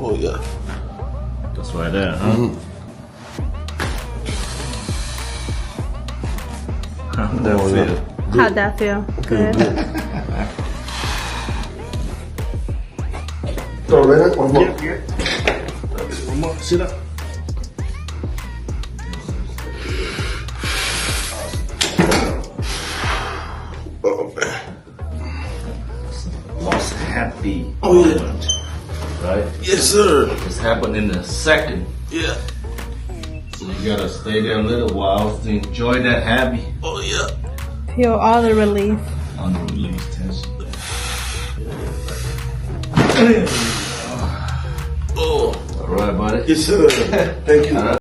Oh yeah. That's right there, huh? That Oh, yeah. feel. How'd that feel? Good. Throw it right in. One more. One more. Sit up. Oh man. Most happy Oh, yeah. moment, right? Yes, sir. It's happened in a second. Yeah. So you gotta stay there a little while to enjoy that happy. Oh yeah. Feel all the relief. Unreleased tension. Oh. All right, buddy. Yes, sir. Thank you.